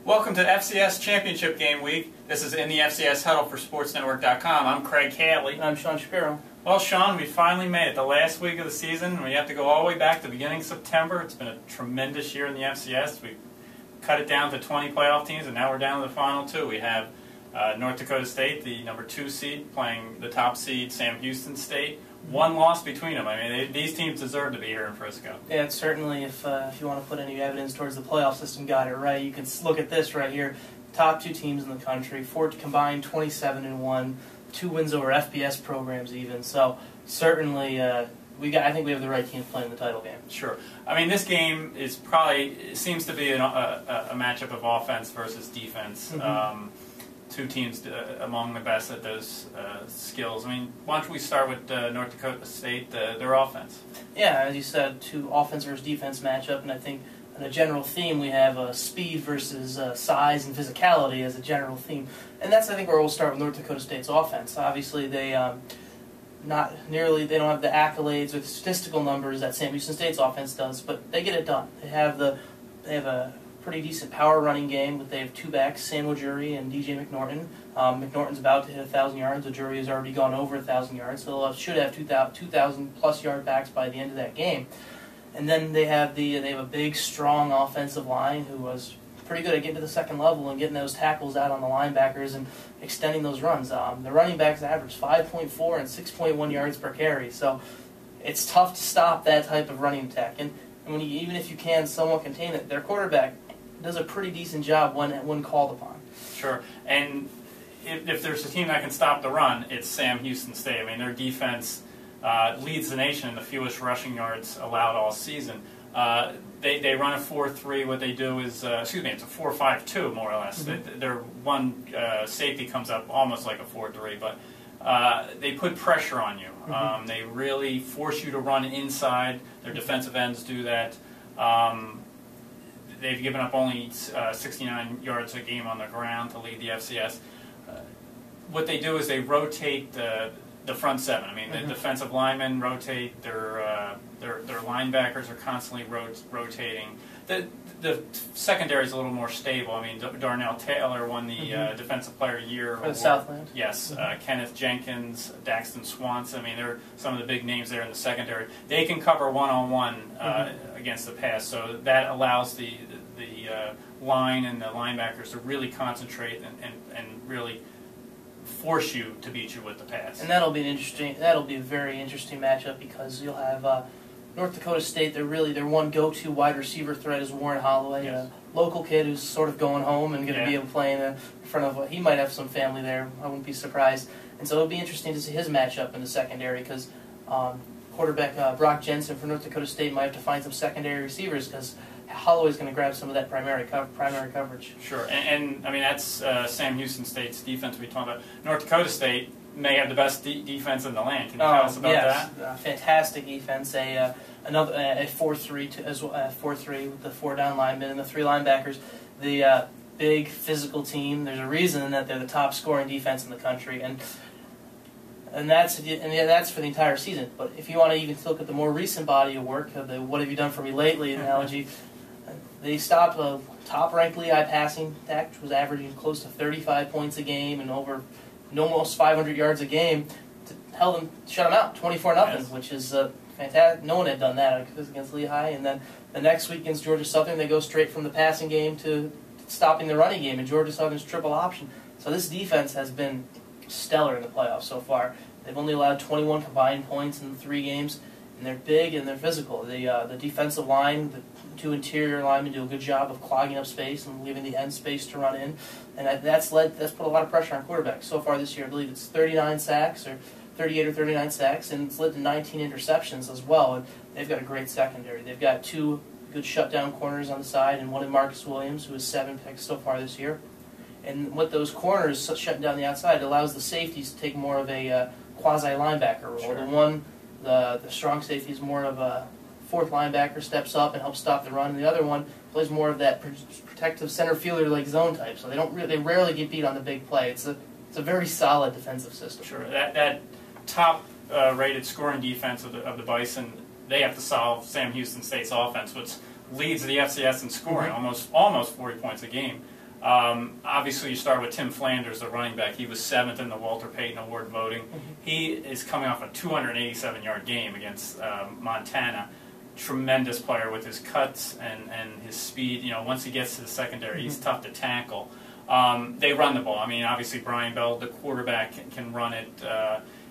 Welcome to FCS Championship Game Week. This is in the FCS Huddle for SportsNetwork.com. I'm Craig Catley. I'm Sean Shapiro. Well, Sean, we finally made it. The last week of the season. We have to go all the way back to the beginning of September. It's been a tremendous year in the FCS. We cut it down to 20 playoff teams, and now we're down to the final two. We have North Dakota State, the number 2 seed, playing the top seed, Sam Houston State. One loss between them. I mean, these teams deserve to be here in Frisco. Yeah, it's certainly, if you want to put any evidence towards the playoff system got it right, you can look at this right here. Top 2 teams in the country, 4 combined 27-1, 2 wins over FBS programs even. So certainly, I think we have the right teams playing the title game. Sure. I mean, this game is it seems to be a matchup of offense versus defense. Mm-hmm. 2 teams among the best at those skills. I mean, why don't we start with North Dakota State, their offense? Yeah, as you said, 2 offense versus defense matchup, and I think the general theme we have speed versus size and physicality as a general theme, and that's I think where we'll start with North Dakota State's offense. Obviously, they they don't have the accolades or the statistical numbers that Sam Houston State's offense does, but they get it done. They have a pretty decent power running game, but they have 2 backs, Sam Ojuri and DJ McNorton. McNorton's about to hit 1,000 yards. Ojuri has already gone over 1,000 yards, so they should have 2,000 plus yard backs by the end of that game. And then they have a big, strong offensive line who was pretty good at getting to the second level and getting those tackles out on the linebackers and extending those runs. The running backs average 5.4 and 6.1 yards per carry, so it's tough to stop that type of running attack. And even if you can somewhat contain it, their quarterback does a pretty decent job when called upon. Sure. And if there's a team that can stop the run, it's Sam Houston State. I mean, their defense leads the nation in the fewest rushing yards allowed all season. They run a 4-3. What they do is, it's a 4-5-2 more or less. Mm-hmm. Their one safety comes up almost like a 4-3, but they put pressure on you. Mm-hmm. They really force you to run inside. Their defensive ends do that. They've given up only 69 yards a game on the ground to lead the FCS. What they do is they rotate the front 7. I mean, mm-hmm. the defensive linemen rotate. Their linebackers are constantly rotating. The secondary is a little more stable. I mean, Darnell Taylor won the mm-hmm. Defensive Player of the Year for the Southland. Yes, mm-hmm. Kenneth Jenkins, Daxton Swanson. I mean, they're some of the big names there in the secondary. They can cover one-on-one mm-hmm. against the pass, so that allows the line and the linebackers to really concentrate and really force you to beat you with the pass. And that'll be a very interesting matchup because you'll have North Dakota State. Their one go-to wide receiver threat is Warren Holloway, yes. a local kid who's sort of going home and going to Yeah. be able to play in front of. He might have some family there. I wouldn't be surprised. And so it'll be interesting to see his matchup in the secondary because quarterback Brock Jensen for North Dakota State might have to find some secondary receivers because Holloway's going to grab some of that primary coverage. Sure, and I mean that's Sam Houston State's defense we talked about. North Dakota State may have the best defense in the land. Can you tell us about that? Fantastic defense. A 4-3 as well, 4-3 with the 4 down linemen and the 3 linebackers. The big physical team. There's a reason that they're the top scoring defense in the country, and that's for the entire season. But if you want to even look at the more recent body of work, the "what have you done for me lately" analogy, they stopped a top-ranked Lehigh passing attack, which was averaging close to 35 points a game and over almost 500 yards a game. Shut them out, 24-0, yes. Which is fantastic. No one had done that against Lehigh. And then the next week against Georgia Southern, they go straight from the passing game to stopping the running game, and Georgia Southern's triple option. So this defense has been stellar in the playoffs so far. They've only allowed 21 combined points in the 3 games, and they're big and they're physical. The defensive line, the 2 interior linemen do a good job of clogging up space and leaving the end space to run in, and that's put a lot of pressure on quarterbacks. So far this year, I believe it's 39 sacks or 38 or 39 sacks, and it's led to 19 interceptions as well. And they've got a great secondary. They've got 2 good shutdown corners on the side, and one in Marcus Williams, who has 7 picks so far this year. And with those corners shutting down the outside, it allows the safeties to take more of a quasi-linebacker role. Sure. The strong safety is more of a 4th linebacker, steps up and helps stop the run, and the other one plays more of that protective center fielder like zone type. So they rarely get beat on the big play. It's a very solid defensive system. Sure. That top rated scoring defense of the Bison, they have to solve Sam Houston State's offense, which leads the FCS in scoring, almost 40 points a game. Obviously, you start with Tim Flanders, the running back. He was 7th in the Walter Payton Award voting. He is coming off a 287-yard game against Montana. Tremendous player with his cuts and his speed. Once he gets to the secondary, he's tough to tackle. They run the ball. I mean, obviously, Brian Bell, the quarterback, can run it.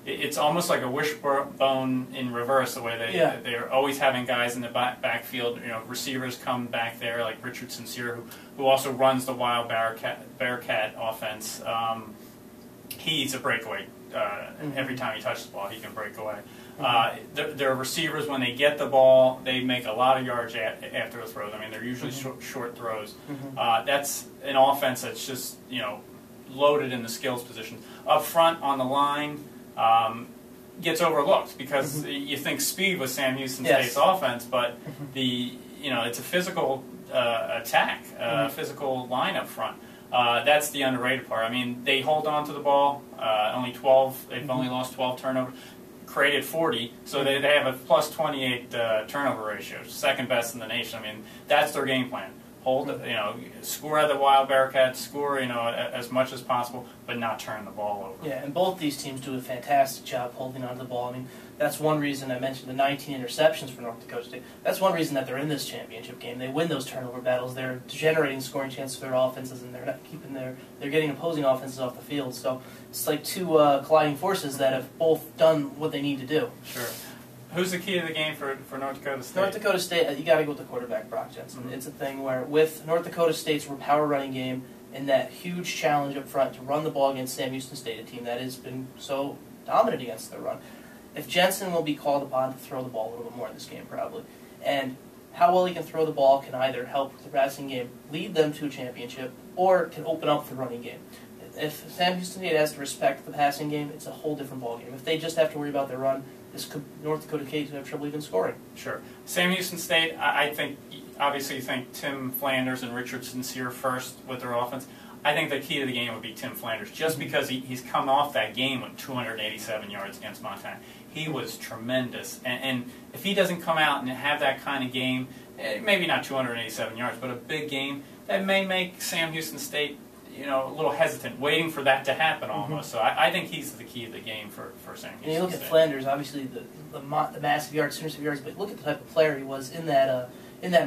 It's almost like a wishbone in reverse, the way they're always having guys in the backfield. Receivers come back there, like Richard Sincere, who also runs the Wild Bearcat offense. He's a breakaway. Every time he touches the ball, he can break away. Their receivers, when they get the ball, they make a lot of yards after the throws. I mean, they're usually short throws. That's an offense that's just loaded in the skills position. Up front on the line, gets overlooked because you think speed was Sam Houston State's offense, but it's a physical attack, physical line up front. That's the underrated part. I mean, they hold on to the ball. They've only lost 12 turnovers. Created 40, so they have a plus 28 turnover ratio, second best in the nation. I mean, that's their game plan. Score at the Wild Bearcats, score as much as possible, but not turn the ball over. Yeah, and both these teams do a fantastic job holding onto the ball. I mean, that's one reason I mentioned the 19 interceptions for North Dakota State. That's one reason that they're in this championship game. They win those turnover battles. They're generating scoring chances for their offenses, and they're getting opposing offenses off the field. So it's like two colliding forces that have both done what they need to do. Sure. Who's the key to the game for North Dakota State? North Dakota State, you got to go with the quarterback, Brock Jensen. It's a thing where with North Dakota State's power running game and that huge challenge up front to run the ball against Sam Houston State, a team that has been so dominant against the run, if Jensen will be called upon to throw the ball a little bit more in this game probably, and how well he can throw the ball can either help with the passing game, lead them to a championship, or can open up the running game. If Sam Houston State has to respect the passing game, it's a whole different ballgame. If they just have to worry about their run, North Dakota State have trouble even scoring. Sure. Sam Houston State, I think, obviously you think Tim Flanders and Richard Sincere first with their offense. I think the key to the game would be Tim Flanders, just because he's come off that game with 287 yards against Montana. He was tremendous. And if he doesn't come out and have that kind of game, maybe not 287 yards, but a big game, that may make Sam Houston State a little hesitant, waiting for that to happen almost. So I think he's the key of the game for Sam Houston State. And you look at Flanders, obviously the massive yards, supermassive yards, but look at the type of player he was in that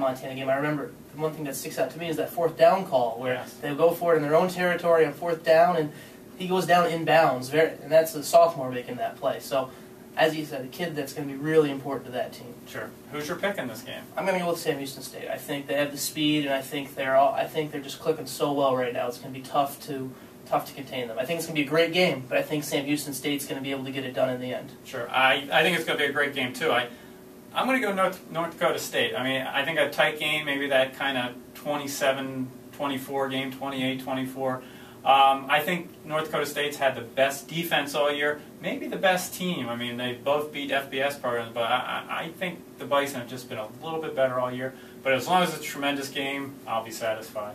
Montana game. I remember the one thing that sticks out to me is that fourth down call where they go for it in their own territory on fourth down, and he goes down inbounds, and that's a sophomore making that play. So, as you said, a kid that's going to be really important to that team. Sure. Who's your pick in this game? I'm going to go with Sam Houston State. I think they have the speed, and I think they're just clicking so well right now. It's going to be tough to contain them. I think it's going to be a great game, but I think Sam Houston State's going to be able to get it done in the end. Sure. I think it's going to be a great game too. I'm going to go North Dakota State. I mean, I think a tight game, maybe that kind of 27-24 game, 28-24. I think North Dakota State's had the best defense all year, maybe the best team. I mean, they both beat FBS programs, but I think the Bison have just been a little bit better all year. But as long as it's a tremendous game, I'll be satisfied.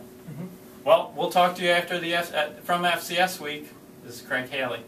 Well, we'll talk to you after from FCS week. This is Craig Haley.